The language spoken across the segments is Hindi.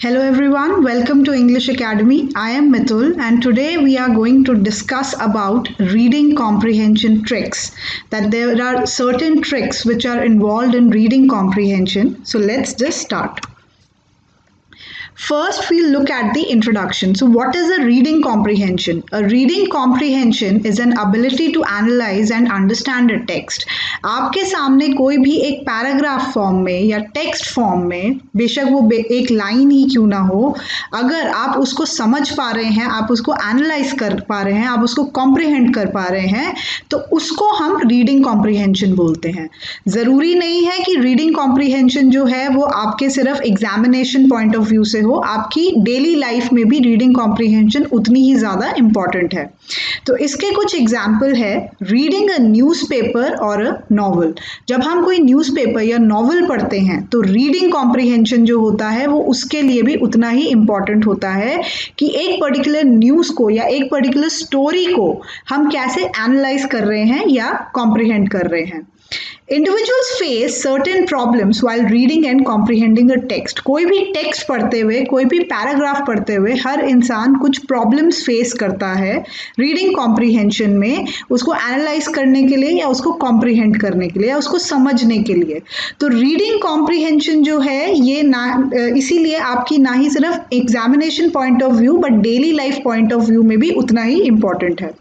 Hello everyone, welcome to English Academy. I am Mitul and today we are going to discuss about reading comprehension tricks. That there are certain tricks which are involved in reading comprehension. So let's just start. First, we'll look at the introduction. So what is a reading comprehension? A reading comprehension is an ability to analyze and understand a text. आपके सामने कोई भी एक पैराग्राफ फॉर्म में या टेक्स्ट फॉर्म में, बेशक वो एक लाइन ही क्यों ना हो, अगर आप उसको समझ पा रहे हैं, आप उसको एनालाइज कर पा रहे हैं, आप उसको कॉम्प्रिहेंड कर पा रहे हैं, तो उसको हम रीडिंग कॉम्प्रिहेंशन बोलते हैं. ज़रूरी नहीं है कि रीडिंग कॉम्प्रिहेंशन जो है वो आपके सिर्फ एग्जामिनेशन पॉइंट ऑफ व्यू से हो, आपकी डेली लाइफ में भी रीडिंग कॉम्प्रिहेंशन उतनी ही ज़्यादा इम्पॉर्टेंट है. तो इसके कुछ एग्जाम्पल है. रीडिंग अ न्यूज़पेपर और अ नॉवल. जब हम कोई न्यूज़पेपर या नॉवल पढ़ते हैं तो रीडिंग कॉम्प्रिहेंशन जो होता है वो उसके लिए भी उतना ही इम्पॉर्टेंट होता है कि एक पर्टिकुलर न्यूज़ को या एक पर्टिकुलर स्टोरी को हम कैसे एनालाइज कर रहे हैं या कॉम्प्रिहेंड कर रहे हैं. Individuals face certain problems while reading and comprehending a text. कोई भी टेक्स्ट पढ़ते हुए, कोई भी पैराग्राफ पढ़ते हुए हर इंसान कुछ प्रॉब्लम्स फेस करता है रीडिंग कॉम्प्रिहेंशन में, उसको एनालाइज करने के लिए या उसको कॉम्प्रिहेंड करने के लिए या उसको समझने के लिए. तो रीडिंग कॉम्प्रिहेंशन जो है ये ना इसीलिए आपकी ना ही सिर्फ examination point of view but daily life point of view में भी उतना ही इम्पॉर्टेंट है.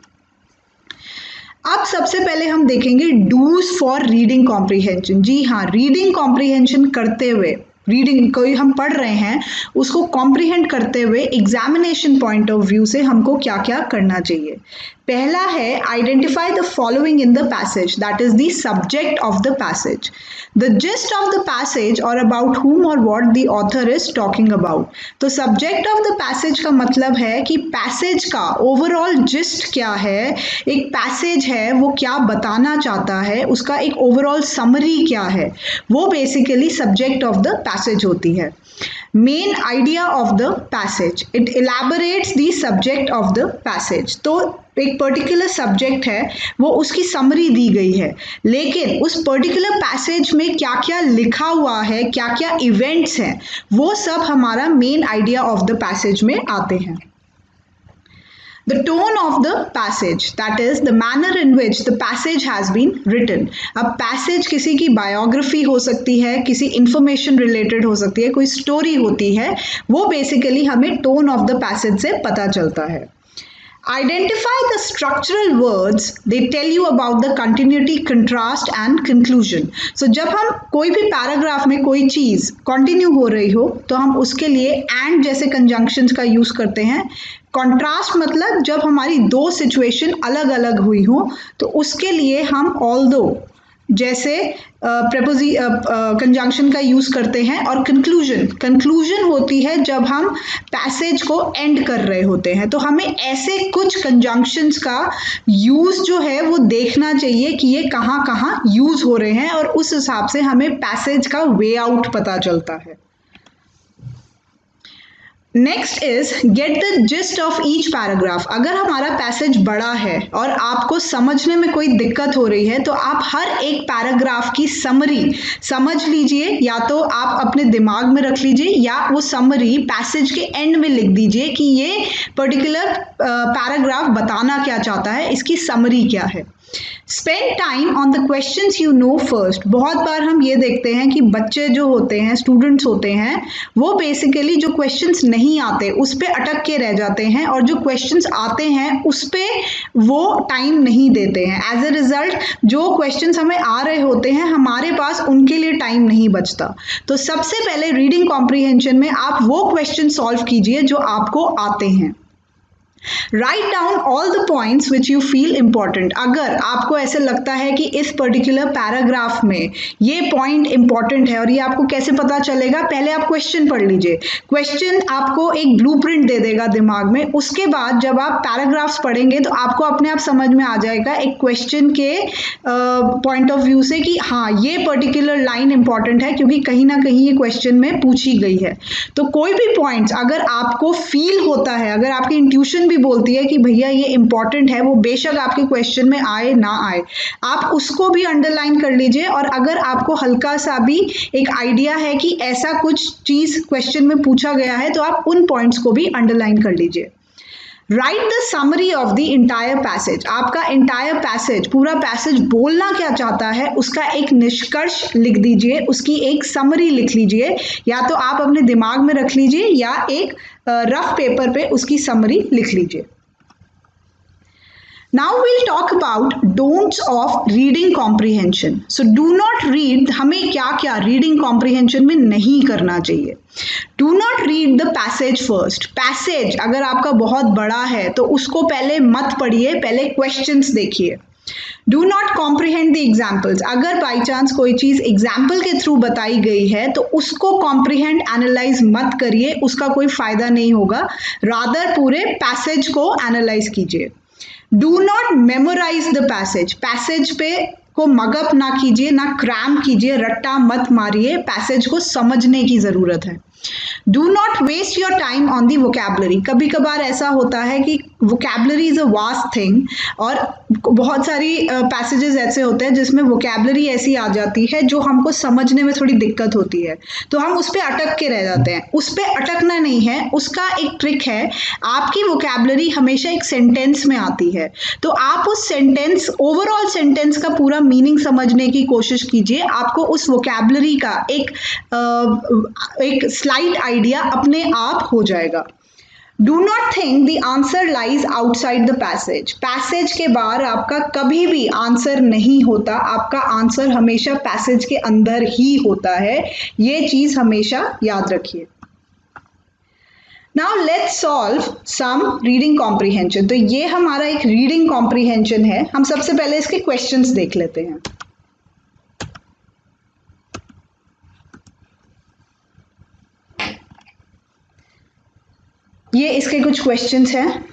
अब सबसे पहले हम देखेंगे डूज फॉर रीडिंग कॉम्प्रिहेंशन. जी हाँ, रीडिंग कॉम्प्रिहेंशन करते हुए, रीडिंग कोई हम पढ़ रहे हैं उसको कॉम्प्रिहेंड करते हुए एग्जामिनेशन पॉइंट ऑफ व्यू से हमको क्या क्या करना चाहिए. पहला है identify the following in the passage, that is the subject of the passage, the gist of the passage और अबाउट whom और what the author is talking about. तो सब्जेक्ट ऑफ द पैसेज का मतलब है कि पैसेज का ओवरऑल जिस्ट क्या है, एक पैसेज है वो क्या बताना चाहता है, उसका एक ओवरऑल समरी क्या है, वो basically subject of the passage होती है. Main idea of the passage, it elaborates the subject of the passage. तो एक पर्टिकुलर सब्जेक्ट है वो उसकी समरी दी गई है, लेकिन उस पर्टिकुलर पैसेज में क्या क्या लिखा हुआ है, क्या क्या इवेंट्स हैं, वो सब हमारा main idea of the passage में आते हैं. The tone of the passage, that is the manner in which the passage has been written. अब पैसेज किसी की बायोग्राफी हो सकती है, किसी इंफॉर्मेशन रिलेटेड हो सकती है, कोई स्टोरी होती है, वो बेसिकली हमें टोन ऑफ द पैसेज से पता चलता है. Identify the structural words, they tell you about the continuity, contrast and conclusion. So जब हम कोई भी पैराग्राफ में कोई चीज़ कंटिन्यू हो रही हो तो हम उसके लिए एंड जैसे कंजंक्शंस का यूज़ करते हैं. कॉन्ट्रास्ट मतलब जब हमारी दो सिचुएशन अलग अलग हुई हो तो उसके लिए हम ऑल्दो जैसे कंजंक्शन का यूज़ करते हैं. और कंक्लूजन होती है जब हम पैसेज को एंड कर रहे होते हैं. तो हमें ऐसे कुछ कंजंक्शंस का यूज़ जो है वो देखना चाहिए कि ये कहाँ कहाँ यूज़ हो रहे हैं और उस हिसाब से हमें पैसेज का वे आउट पता चलता है. Next is get the gist of each paragraph. अगर हमारा पैसेज बड़ा है और आपको समझने में कोई दिक्कत हो रही है तो आप हर एक पैराग्राफ की समरी समझ लीजिए, या तो आप अपने दिमाग में रख लीजिए या वो समरी पैसेज के एंड में लिख दीजिए कि ये पर्टिकुलर पैराग्राफ बताना क्या चाहता है, इसकी समरी क्या है. Spend time on the questions you know first. बहुत बार हम ये देखते हैं कि बच्चे जो होते हैं, स्टूडेंट्स होते हैं, वो बेसिकली जो क्वेश्चंस नहीं आते उस पे अटक के रह जाते हैं और जो क्वेश्चंस आते हैं उस पे वो टाइम नहीं देते हैं. एज अ रिजल्ट जो क्वेश्चंस हमें आ रहे होते हैं हमारे पास उनके लिए टाइम नहीं बचता. तो सबसे पहले रीडिंग कॉम्प्रिहेंशन में आप वो क्वेश्चन सॉल्व कीजिए जो आपको आते हैं. Write down all the points which you feel important. अगर आपको ऐसे लगता है कि इस पर्टिकुलर पैराग्राफ में ये पॉइंट इंपॉर्टेंट है और ये आपको कैसे पता चलेगा, पहले आप क्वेश्चन पढ़ लीजिए. क्वेश्चन आपको एक ब्लूप्रिंट दे देगा दिमाग में. उसके बाद जब आप पैराग्राफ्स पढ़ेंगे तो आपको अपने आप समझ में आ जाएगा एक क्वेश्चन के पॉइंट ऑफ व्यू से कि हाँ ये पर्टिकुलर लाइन इंपॉर्टेंट है क्योंकि कहीं ना कहीं ये क्वेश्चन में पूछी गई है. तो कोई भी पॉइंट्स अगर आपको फील होता है, अगर आपकी इंट्यूशन क्वेश्चन भी बोलती है कि भैया ये इंपॉर्टेंट है, वो बेशक आपके क्वेश्चन में आए ना आए, आप उसको भी अंडरलाइन कर लीजिए। और अगर आपको हल्का सा भी एक आइडिया है कि ऐसा कुछ चीज क्वेश्चन में पूछा गया है तो आप उन पॉइंट्स को भी अंडरलाइन कर लीजिए। Right the summary of the entire passage, आपका इंटायर पैसेज, पूरा पैसेज बोलना क्या चाहता है उसका एक निष्कर्ष लिख दीजिए, उसकी एक समरी लिख लीजिए, या तो आप अपने दिमाग में रख लीजिए या एक रफ पेपर पे उसकी समरी लिख लीजिए। Now we'll talk about don'ts of reading comprehension. So do not read, हमें क्या क्या reading comprehension में नहीं करना चाहिए। Do not read the passage first. Passage अगर आपका बहुत बड़ा है तो उसको पहले मत पढ़िए, पहले questions देखिए। Do not comprehend the examples. अगर बाई चांस कोई चीज एग्जाम्पल के थ्रू बताई गई है तो उसको comprehend, analyze मत करिए, उसका कोई फायदा नहीं होगा। रादर पूरे पैसेज को एनालाइज कीजिए। Do not memorise the passage, passage पे को मगअप ना कीजिए, ना क्रैम कीजिए, रट्टा मत मारिए, पैसेज को समझने की जरूरत है। Do not waste your time on the vocabulary, कभी कभार ऐसा होता है कि vocabulary is a vast thing और बहुत सारी पैसेजेस ऐसे होते हैं जिसमें वोकैबुलरी ऐसी आ जाती है जो हमको समझने में थोड़ी दिक्कत होती है, तो हम उस पर अटक के रह जाते हैं। उस पर अटकना नहीं है, उसका एक ट्रिक है, आपकी वोकैबुलरी हमेशा एक सेंटेंस में आती है, तो आप उस सेंटेंस, ओवरऑल सेंटेंस का पूरा मीनिंग समझने की कोशिश कीजिए, आपको उस वोकैबुलरी का एक स्लाइट आइडिया अपने आप हो जाएगा। Do not think the answer lies outside the passage, passage के बाहर आपका कभी भी आंसर नहीं होता, आपका आंसर हमेशा पैसेज के अंदर ही होता है, ये चीज हमेशा याद रखिए। Now let's solve some reading comprehension. तो ये हमारा एक रीडिंग कॉम्प्रीहेंशन है, हम सबसे पहले इसके क्वेश्चंस देख लेते हैं। ये इसके कुछ क्वेश्चंस हैं।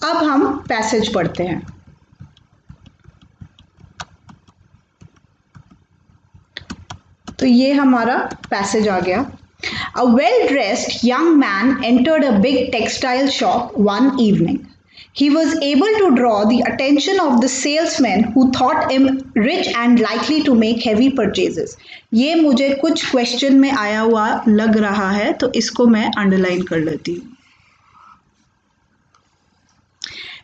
अब हम पैसेज पढ़ते हैं। तो ये हमारा पैसेज आ गया। A well-dressed young man entered a big textile shop one evening. He was able to draw the attention of the salesman who thought him rich and likely to make heavy purchases. ये मुझे कुछ क्वेश्चन में आया हुआ लग रहा है तो इसको मैं अंडरलाइन कर लेती हूँ।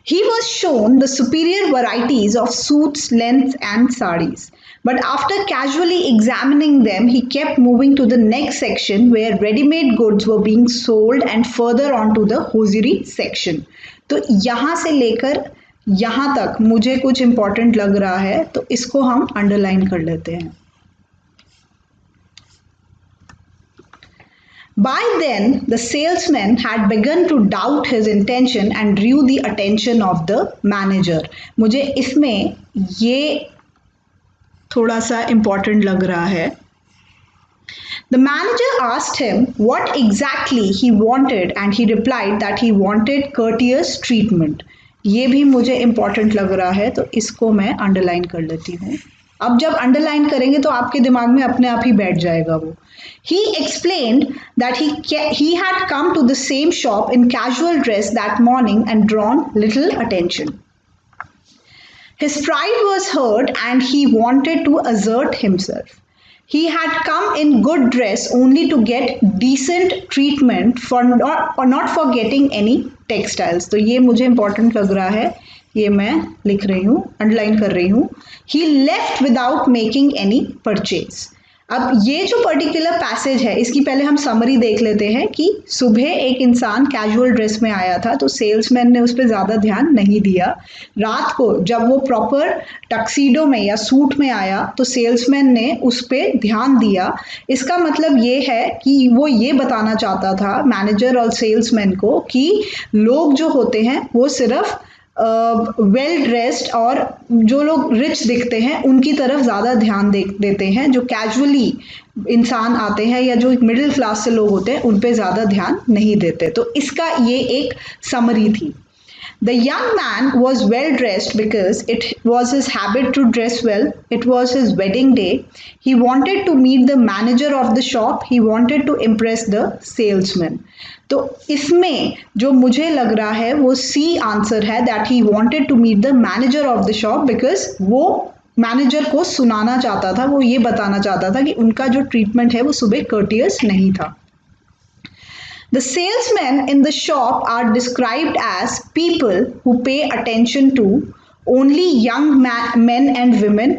He was shown the superior varieties of suits, lengths and sarees. But after casually examining them, he kept moving to the next section where ready-made goods were being sold and further on to the hosiery section. तो यहाँ से लेकर यहाँ तक मुझे कुछ important लग रहा है तो इसको हम underline कर लेते हैं। By then, the salesman had begun to doubt his intention and drew the attention of the manager. मुझे इसमें ये थोड़ा सा important लग रहा है। The manager asked him what exactly he wanted and he replied that he wanted courteous treatment. ये भी मुझे important लग रहा है तो इसको मैं underline कर लेती हूँ। अब जब अंडरलाइन करेंगे तो आपके दिमाग में अपने आप ही बैठ जाएगा वो। He explained that he had come to the same shop in casual dress that morning and drawn little attention. His pride was hurt and he wanted to assert himself. He had come in good dress only to get decent treatment for not for getting any textiles. तो ये मुझे important लग रहा है, ये मैं लिख रही हूँ, अंडरलाइन कर रही हूँ। He left without making any purchase. अब ये जो पर्टिकुलर पैसेज है इसकी पहले हम समरी देख लेते हैं कि सुबह एक इंसान कैजुअल ड्रेस में आया था तो सेल्समैन ने उस पर ज़्यादा ध्यान नहीं दिया। रात को जब वो प्रॉपर टक्सीडो में या सूट में आया तो सेल्समैन ने उस पर ध्यान दिया। इसका मतलब ये है कि वो ये बताना चाहता था मैनेजर और सेल्समैन को कि लोग जो होते हैं वो सिर्फ वेल ड्रेस्ड और जो लोग रिच दिखते हैं उनकी तरफ ज़्यादा ध्यान देते हैं, जो कैजुअली इंसान आते हैं या जो मिडिल क्लास से लोग होते हैं उन पे ज़्यादा ध्यान नहीं देते। तो इसका ये एक समरी थी। The young man was well dressed because it was his habit to dress well. It was his wedding day. He wanted to meet the manager of the shop. He wanted to impress the salesman. तो इसमें जो मुझे लग रहा है वो सी आंसर है, that he wanted to meet the manager of the shop because वो मैनेजर को सुनाना चाहता था, वो ये बताना चाहता था कि उनका जो ट्रीटमेंट है वो सुबह कर्टियस नहीं था। The salesmen in the shop are described as people who pay attention to only young men and women,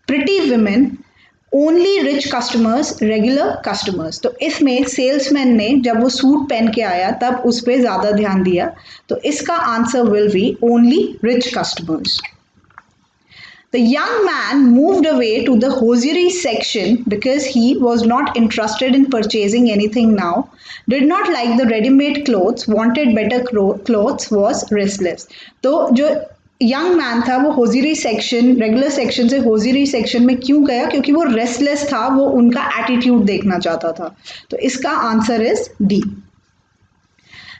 pretty women, only rich customers, regular customers. तो इसमें सेल्समैन ने जब वो सूट पहन के आया तब उस पर ज़्यादा ध्यान दिया, तो इसका answer will B only rich customers. The young man moved away to the hosiery section because he was not interested in purchasing anything now, did not like the ready-made clothes, wanted better clothes, was restless. तो जो यंग मैन था वो होजियरी सेक्शन, रेगुलर सेक्शन से होजियरी सेक्शन में क्यों गया? क्योंकि वो रेस्टलेस था, वो उनका एटीट्यूड देखना चाहता था। तो इसका answer is D.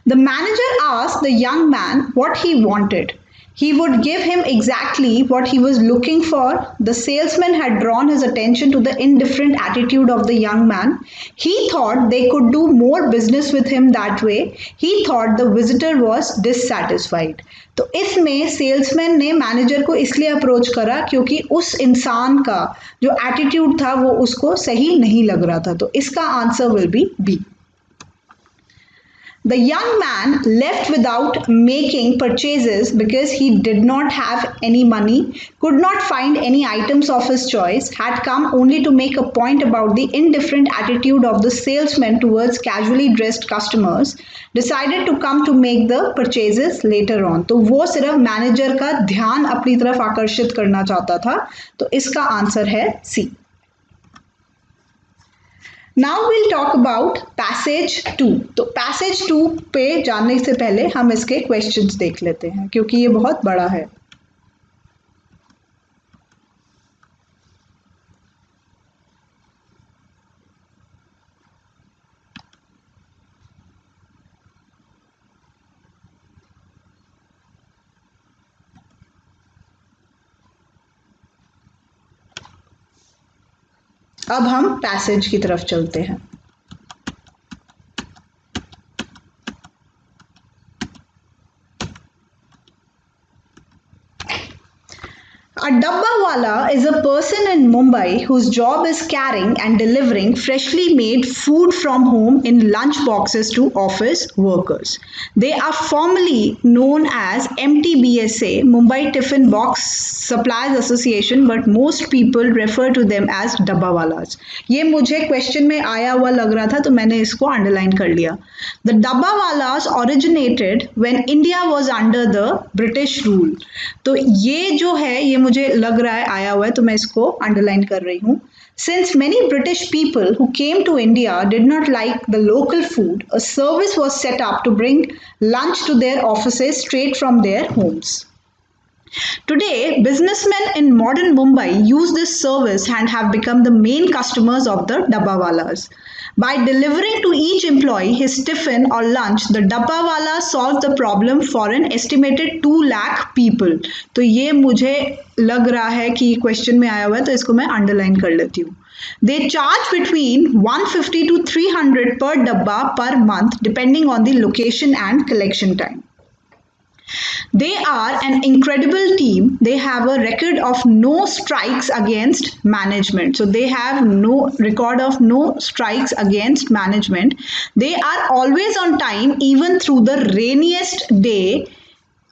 The manager asked the young man what he wanted. He would give him exactly what he was looking for. The salesman had drawn his attention to the indifferent attitude of the young man. He thought they could do more business with him that way. He thought the visitor was dissatisfied. तो इसमें सेल्समैन ने मैनेजर को इसलिए अप्रोच करा क्योंकि उस इंसान का जो एटीट्यूड था वो उसको सही नहीं लग रहा था। तो इसका answer will be B. The young man left without making purchases because he did not have any money, could not find any items of his choice, had come only to make a point about the indifferent attitude of the salesman towards casually dressed customers, decided to come to make the purchases later on. तो वो सिर्फ मैनेजर का ध्यान अपनी तरफ आकर्षित करना चाहता था। तो इसका आंसर है सी। Now we'll talk about passage 2. तो passage 2 पे जाने से पहले हम इसके questions देख लेते हैं क्योंकि ये बहुत बड़ा है। अब हम पैसेज की तरफ चलते हैं। A dabbawala is a person in Mumbai whose job is carrying and delivering freshly made food from home in lunch boxes to office workers. They are formally known as MTBSA, Mumbai Tiffin Box Suppliers Association, but most people refer to them as dabbawalas. ये मुझे क्वेश्चन में आया हुआ लग रहा था तो मैंने इसको अंडरलाइन कर लिया। The dabbawalas originated when India was under the British rule. तो ये जो है ये मुझे लग रहा है आया हुआ है तो मैं इसको अंडरलाइन कर रही हूँ। Since many British people who came to India did not like the local food, a service was set up to bring lunch to their offices straight from their homes. Today, businessmen in modern Mumbai use this service and have become the main customers of the dabbawalas. By delivering to each employee his tiffin or lunch, the dabbawala solved the problem for an estimated 2 lakh people. तो ये मुझे लग रहा है कि क्वेश्चन में आया हुआ है तो इसको मैं अंडरलाइन कर लेती हूँ। They charge between 150 to 300 per dabba per month depending on the location and collection time. They are an incredible team. They have a record of no strikes against management. So they have no record of no strikes against management. They are always on time even through the rainiest day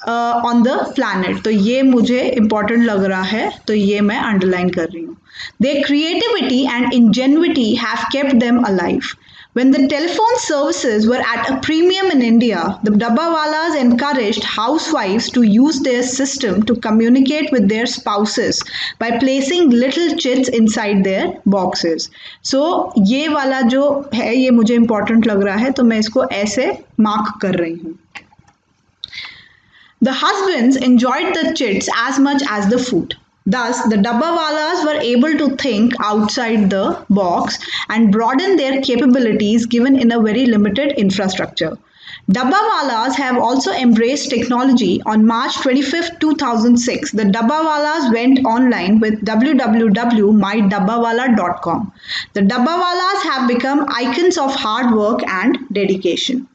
on the planet. तो ये मुझे important लग रहा है, तो ये मैं underline कर रही हूँ. Their creativity and ingenuity have kept them alive. When the telephone services were at a premium in India, the Dabbawalas encouraged housewives to use their system to communicate with their spouses by placing little chits inside their boxes. So ये वाला जो है ये मुझे important लग रहा है, तो मैं इसको ऐसे mark कर रही हूँ. The husbands enjoyed the chits as much as the food. Thus, the Dabbawalas were able to think outside the box and broaden their capabilities given in a very limited infrastructure. Dabbawalas have also embraced technology. On March 25, 2006, the Dabbawalas went online with www.mydabbawala.com. The Dabbawalas have become icons of hard work and dedication.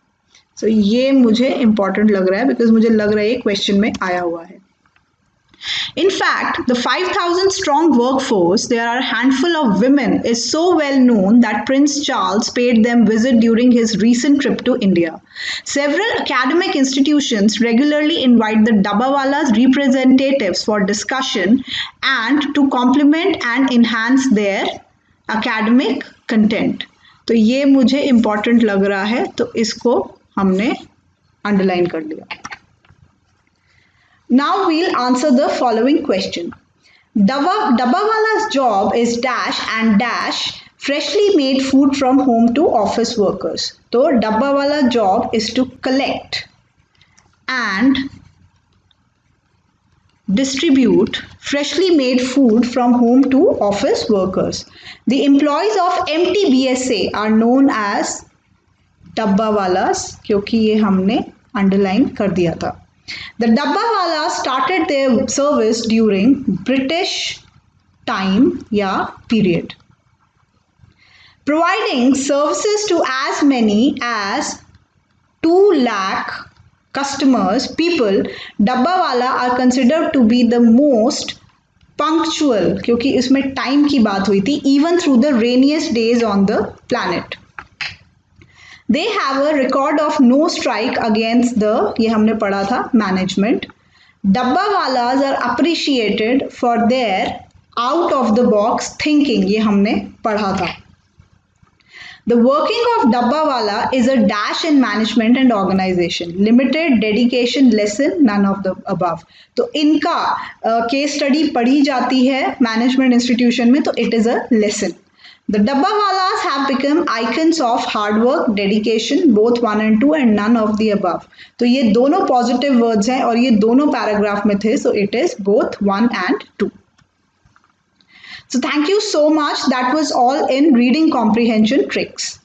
So, ये मुझे important लग रहा है because मुझे लग रहा है ये question में आया हुआ है. In fact, the 5,000 strong workforce, there are a handful of women, is so well known that Prince Charles paid them visit during his recent trip to India. Several academic institutions regularly invite the Dabbawalas representatives for discussion and to complement and enhance their academic content. तो ये मुझे important लग रहा है, तो इसको हमने underline कर लिया. Now we'll answer the following question. Dabbawala's job is dash and dash freshly made food from home to office workers. So Dabbawala's job is to collect and distribute freshly made food from home to office workers. The employees of MTBSA are known as Dabbawalas, क्योंकि ये हमने underline कर दिया था. The Dabbawalas started their service during British time या period, providing services to as many as 2 lakh customers. People, Dabbawala are considered to be the most punctual, क्योंकि इसमें time की बात हुई थी, even through the rainiest days on the planet. They have a record of no strike against the, ये हमने पढ़ा था, management. Dabbawalas are appreciated for their out of the box thinking, ये हमने पढ़ा था. The working of Dabbawala is a dash in management and organization. Limited, dedication, lesson, none of the above. तो इनका case study पढ़ी जाती है management institution में, तो it is a lesson. The Dabbawalas have become icons of hard work, dedication, both 1 and 2 and none of the above. तो ये दोनों positive words हैं और ये दोनों paragraph में थे, so it is both 1 and 2. So thank you so much. That was all in reading comprehension tricks.